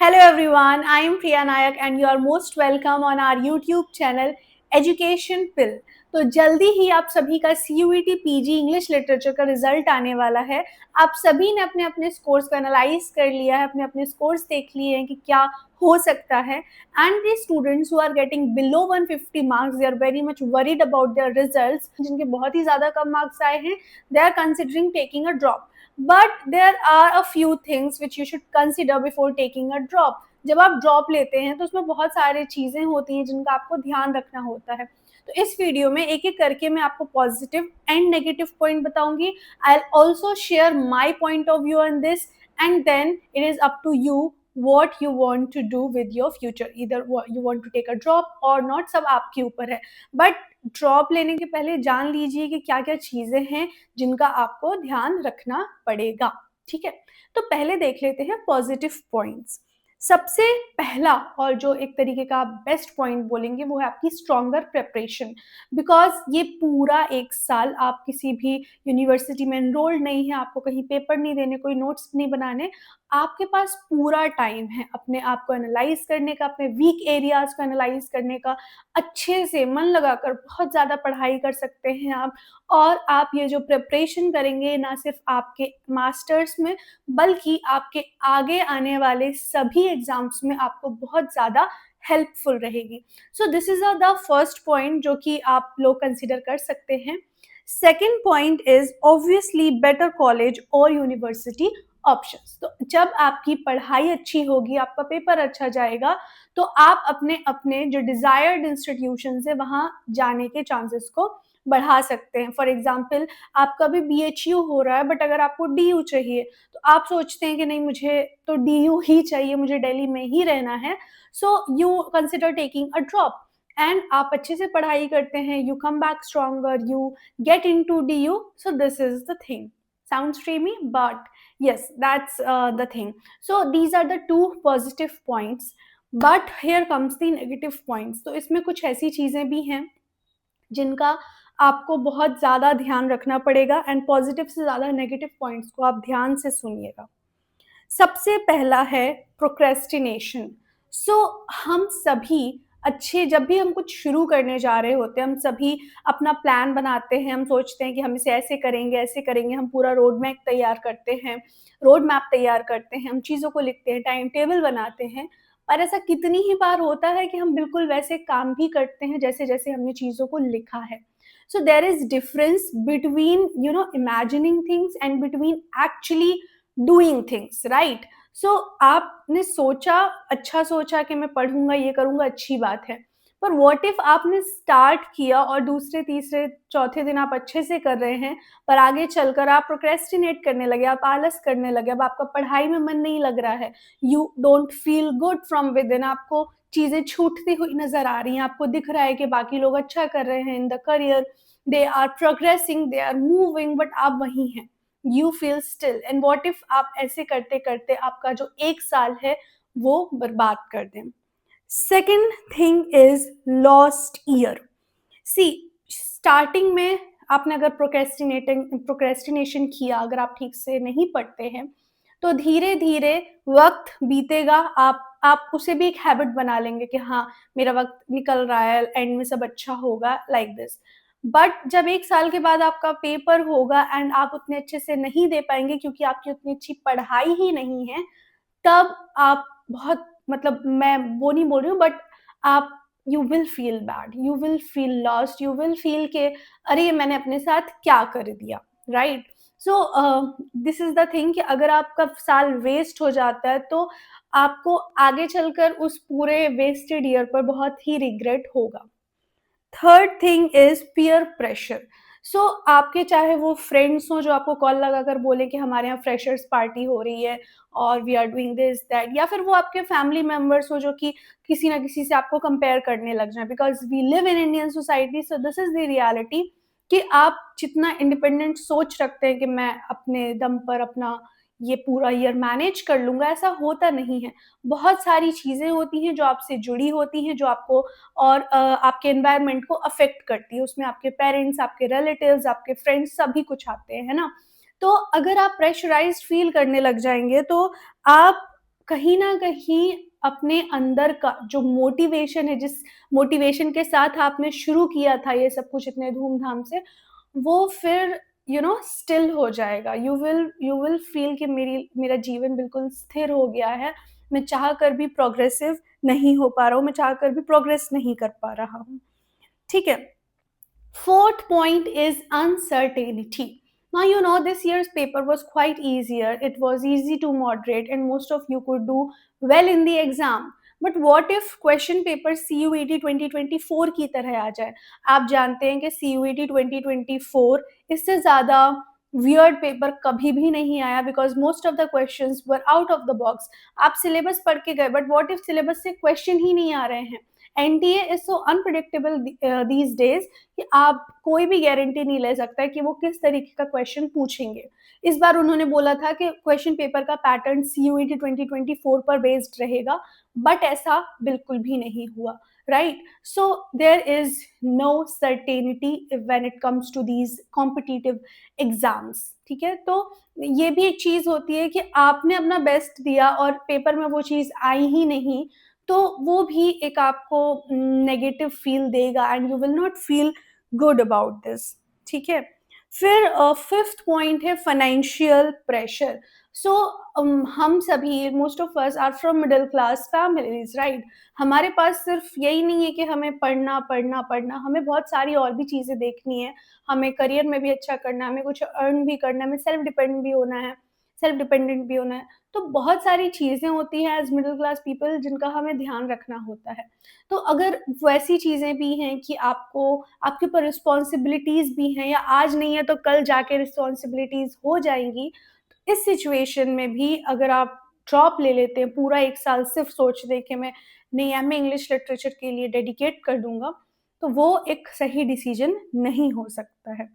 Hello everyone, I am Priya Nayak and you are most welcome on our YouTube channel Education Pill। तो जल्दी ही आप सभी का CUET PG English literature का result आने वाला है। आप सभी ने अपने अपने स्कोर्स को एनालाइज कर लिया है, अपने अपने स्कोर्स देख लिए हैं कि क्या हो सकता है। And the students who are getting below 150 marks they are very much worried about their results. जिनके बहुत ही ज़्यादा कम मार्क्स आए हैं, they are considering taking a drop. But there are a few things which you should consider before taking a drop. जब आप drop लेते हैं तो उसमें बहुत सारी चीज़ें होती हैं जिनका आपको ध्यान रखना होता है। तो इस वीडियो में एक एक करके मैं आपको पॉजिटिव एंड नेगेटिव पॉइंट बताऊंगी। I also share my point of view on this and then it is up to you what you want to do with your future, either you want to take a drop or not, सब आपके ऊपर है। But drop लेने के पहले जान लीजिए कि क्या क्या चीज़ें हैं जिनका आपको ध्यान रखना पड़ेगा। ठीक है, तो पहले देख लेते हैं पॉजिटिव पॉइंट्स। सबसे पहला और जो एक तरीके का आप बेस्ट पॉइंट बोलेंगे वो है आपकी स्ट्रॉन्गर प्रिपरेशन। बिकॉज ये पूरा एक साल आप किसी भी यूनिवर्सिटी में एनरोल्ड नहीं है, आपको कहीं पेपर नहीं देने, कोई नोट्स नहीं बनाने, आपके पास पूरा टाइम है अपने आप को एनालाइज करने का, अपने वीक एरियाज को एनालाइज करने का। अच्छे से मन लगाकर बहुत ज़्यादा पढ़ाई कर सकते हैं आप। और आप ये जो प्रिपरेशन करेंगे ना सिर्फ आपके मास्टर्स में बल्कि आपके आगे आने वाले सभी एग्जाम्स में आपको बहुत ज़्यादा हेल्पफुल रहेगी। So this is the first point जो कि आप लोग कंसिडर कर सकते हैं। Second point is obviously better college और यूनिवर्सिटी ऑप्शंस। तो जब आपकी पढ़ाई अच्छी होगी, आपका पेपर अच्छा जाएगा, तो आप अपने अपने जो डिजायर्ड इंस्टीट्यूशन है वहाँ जाने के चांसेस को बढ़ा सकते हैं। फॉर एग्जाम्पल, आपका भी BHU हो रहा है बट अगर आपको DU चाहिए तो आप सोचते हैं कि नहीं, मुझे तो DU ही चाहिए, मुझे दिल्ली में ही रहना है। So you consider taking a drop and आप अच्छे से पढ़ाई करते हैं, you come back stronger, you get into DU. So this is the thing. Sounds dreamy, but yes, that's the thing. So these are the two positive points. But here comes the negative points. तो इसमें कुछ ऐसी चीज़ें भी हैं जिनका आपको बहुत ज़्यादा ध्यान रखना पड़ेगा एंड पॉजिटिव से ज़्यादा नेगेटिव पॉइंट्स को आप ध्यान से सुनिएगा। सबसे पहला है प्रोक्रेस्टिनेशन। सो हम सभी जब भी हम कुछ शुरू करने जा रहे होते हैं, हम सभी अपना प्लान बनाते हैं, हम सोचते हैं कि हम इसे ऐसे करेंगे, हम पूरा रोड मैप तैयार करते हैं, हम चीज़ों को लिखते हैं, टाइम टेबल बनाते हैं। पर ऐसा कितनी ही बार होता है कि हम बिल्कुल वैसे काम भी करते हैं जैसे-जैसे हमने चीज़ों को लिखा है। So there is difference between imagining things and between actually doing things, right? So आपने सोचा, अच्छा सोचा कि मैं पढ़ूंगा, ये करूंगा, अच्छी बात है। पर व्हाट इफ आपने स्टार्ट किया और दूसरे तीसरे चौथे दिन आप अच्छे से कर रहे हैं, पर आगे चलकर आप प्रोक्रेस्टिनेट करने लगे, आप आलस करने लगे, अब आपका पढ़ाई में मन नहीं लग रहा है, you don't feel good from with in, आपको चीजें छूटती हुई नजर आ रही हैं, आपको दिख रहा है कि बाकी लोग अच्छा कर रहे हैं in the career, they are progressing, they are moving, but आप वहीं हैं, you feel still. And what if आप ऐसे करते करते आपका जो एक साल है वो बर्बाद कर दें। Second thing is lost year. See, starting में आपने अगर प्रोक्रेस्टिनेशन किया, अगर आप ठीक से नहीं पढ़ते हैं, तो धीरे धीरे वक्त बीतेगा, आप उसे भी एक हैबिट बना लेंगे कि हाँ, मेरा वक्त निकल रहा है, एंड में सब अच्छा होगा, लाइक दिस। बट जब एक साल के बाद आपका पेपर होगा एंड आप उतने अच्छे से नहीं दे पाएंगे क्योंकि आपकी उतनी अच्छी पढ़ाई ही नहीं है, तब आप बहुत, मतलब मैं वो नहीं बोल रही हूँ, बट आप, you will feel bad, you will feel lost, you will feel के अरे मैंने अपने साथ क्या कर दिया, right? So this is the thing कि अगर आपका साल वेस्ट हो जाता है तो आपको आगे चलकर उस पूरे वेस्टेड ईयर पर बहुत ही रिग्रेट होगा। Third thing is peer pressure. So आपके चाहे वो फ्रेंड्स हो जो आपको कॉल लगाकर बोले कि हमारे यहाँ फ्रेशर्स पार्टी हो रही है और we are doing this that, या फिर वो आपके फैमिली मेंबर्स हो जो कि किसी ना किसी से आपको कंपेयर करने लग जाए, because we live in Indian society, so this is the reality कि आप जितना इंडिपेंडेंट सोच रखते हैं कि मैं अपने दम पर अपना ये पूरा ईयर मैनेज कर लूंगा, ऐसा होता नहीं है। बहुत सारी चीज़ें होती हैं जो आपसे जुड़ी होती हैं, जो आपको और आपके एनवायरनमेंट को अफेक्ट करती है। उसमें आपके पेरेंट्स, आपके रिलेटिव्स, आपके फ्रेंड्स सभी कुछ आते हैं, है ना? तो अगर आप प्रेशराइज्ड फील करने लग जाएँगे तो आप कहीं न कहीं अपने अंदर का जो मोटिवेशन है, जिस मोटिवेशन के साथ आपने शुरू किया था ये सब कुछ इतने धूम-धाम से, वो फिर स्टिल हो जाएगा। यू विल फ़ील कि मेरा जीवन बिल्कुल स्थिर हो गया है। मैं चाह कर भी प्रोग्रेसिव नहीं हो पा रहा हूँ, मैं चाह कर भी प्रोग्रेस नहीं कर पा रहा हूँ। ठीक है? Fourth point is uncertainty. Now, this year's paper was quite easier. It was easy to moderate, and most of you could do well in the exam. But what if question paper CUET 2024 की तरह आ जाए? आप जानते हैं कि CUET 2024 इससे ज़्यादा weird paper कभी भी नहीं आया, because most of the questions were out of the box. आप सिलेबस पढ़ के गए, बट व्हाट इफ सिलेबस से क्वेश्चन ही नहीं आ रहे हैं? NTA is so unpredictable these days कि आप कोई भी गारंटी नहीं ले सकता है कि वो किस तरीके का क्वेश्चन पूछेंगे। इस बार उन्होंने बोला था कि क्वेश्चन पेपर का पैटर्न सीयूईटी 2024 पर बेस्ड रहेगा, बट ऐसा बिल्कुल भी नहीं हुआ, right? So there is no certainty when it comes to these competitive exams. ठीक है, तो ये भी एक चीज होती है कि आपने अपना बेस्ट दिया और पेपर में वो चीज आई ही नहीं, तो वो भी एक आपको नेगेटिव फील देगा and you will not feel good about this. ठीक है, फिर फिफ्थ पॉइंट है फाइनेंशियल प्रेशर। सो हम सभी, most of us are from middle class families, right? हमारे पास सिर्फ यही नहीं है कि हमें पढ़ना पढ़ना पढ़ना, हमें बहुत सारी और भी चीज़ें देखनी है। हमें करियर में भी अच्छा करना है, हमें कुछ अर्न भी करना है, हमें सेल्फ डिपेंडेंट भी होना है। तो बहुत सारी चीज़ें होती हैं एज़ मिडल क्लास पीपल जिनका हमें ध्यान रखना होता है। तो अगर वैसी चीज़ें भी हैं कि आपके ऊपर रिस्पॉन्सिबिलिटीज़ भी हैं, या आज नहीं है तो कल जाके रिस्पॉन्सिबिलिटीज़ हो जाएँगी। तो इस सिचुएशन में भी अगर आप ड्रॉप ले लेते हैं, पूरा 1 साल सिर्फ़ सोचते कि मैं इंग्लिश लिटरेचर के लिए डेडिकेट कर दूँगा, तो वो एक सही डिसीज़न नहीं हो सकता है।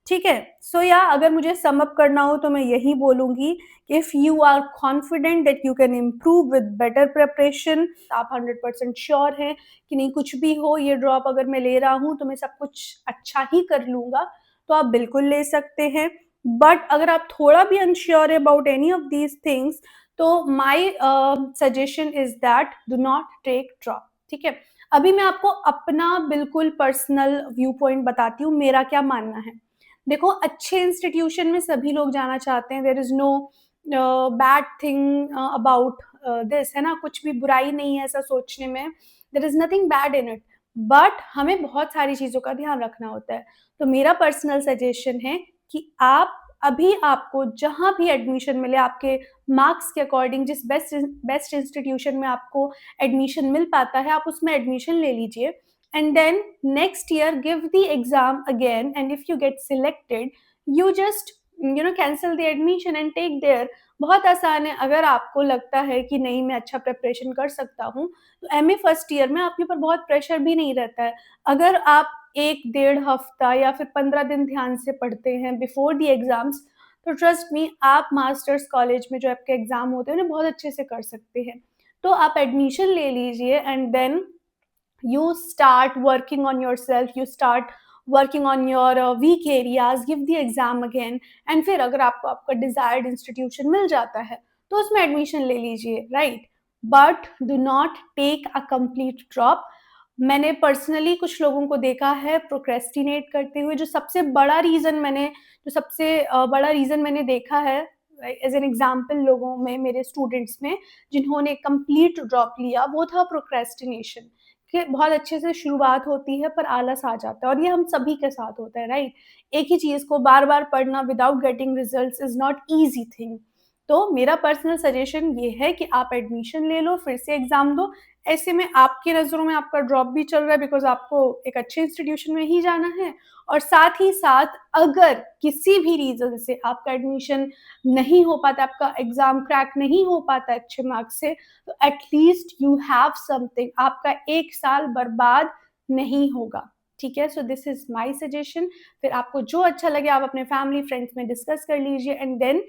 ठीक है? सो या अगर मुझे सम अप करना हो तो मैं यही बोलूँगी कि if you are confident that you can improve with better preparation, आप 100% श्योर हैं कि नहीं कुछ भी हो, ये ड्रॉप अगर मैं ले रहा हूँ तो मैं सब कुछ अच्छा ही कर लूँगा, तो आप बिल्कुल ले सकते हैं। बट अगर आप थोड़ा भी अनश्योर है about any of these things, तो my suggestion is that do not take drop. ठीक है? अभी मैं आपको अपना बिल्कुल पर्सनल व्यू पॉइंट बताती हूँ, मेरा क्या मानना है। देखो, अच्छे इंस्टीट्यूशन में सभी लोग जाना चाहते हैं, there is no bad thing about this, है ना? कुछ भी बुराई नहीं है ऐसा सोचने में, there is nothing bad in it, but हमें बहुत सारी चीज़ों का ध्यान रखना होता है। तो मेरा पर्सनल सजेशन है कि आपको जहाँ भी एडमिशन मिले, आपके मार्क्स के अकॉर्डिंग जिस बेस्ट इंस्टीट्यूशन में आपको एडमिशन मिल पाता है, आप उसमें एडमिशन ले लीजिए, and then next year give the exam again, and if you get selected, you just cancel the admission and take there। बहुत आसान है। अगर आपको लगता है कि नहीं मैं अच्छा प्रिपरेशन कर सकता हूँ, तो एमए फर्स्ट ईयर में आपके ऊपर बहुत प्रेशर भी नहीं रहता है। अगर आप 1 डेढ़ हफ्ता या फिर 15 दिन ध्यान से पढ़ते हैं बिफोर द एग्जाम्स, तो ट्रस्ट मी आप मास्टर्स कॉलेज में जो आपके एग्जाम होते हैं उन्हें बहुत अच्छे से कर सकते हैं। तो आप एडमिशन ले लीजिए and then you start working on yourself, you start working on your weak areas, give the exam again, and फिर अगर आपको आपका desired institution मिल जाता है तो उसमें एडमिशन ले लीजिए, right? But do not take a complete drop. मैंने पर्सनली कुछ लोगों को देखा है प्रोक्रेस्टिनेट करते हुए। जो सबसे बड़ा रीज़न मैंने देखा है एज एन एग्जाम्पल लोगों में, मेरे स्टूडेंट्स में जिन्होंने कंप्लीट ड्रॉप लिया, वो था प्रोक्रेस्टिनेशन। कि बहुत अच्छे से शुरुआत होती है पर आलस आ जाता है, और ये हम सभी के साथ होता है, राइट? एक ही चीज़ को बार-बार पढ़ना without getting results is not easy thing. तो मेरा पर्सनल सजेशन ये है कि आप एडमिशन ले लो, फिर से एग्ज़ाम दो। ऐसे में आपकी नज़रों में आपका ड्रॉप भी चल रहा है बिकॉज़ आपको एक अच्छे इंस्टीट्यूशन में ही जाना है, और साथ ही साथ अगर किसी भी रीज़न से आपका एडमिशन नहीं हो पाता, आपका एग्ज़ाम क्रैक नहीं हो पाता अच्छे मार्क्स से, तो at least you have something, आपका 1 साल बर्बाद नहीं होगा। ठीक है? So this is my suggestion. फिर आपको जो अच्छा लगे आप अपने फैमिली फ्रेंड्स में डिस्कस कर लीजिए and then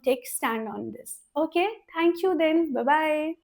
take stand on this. Okay, thank you then, bye bye.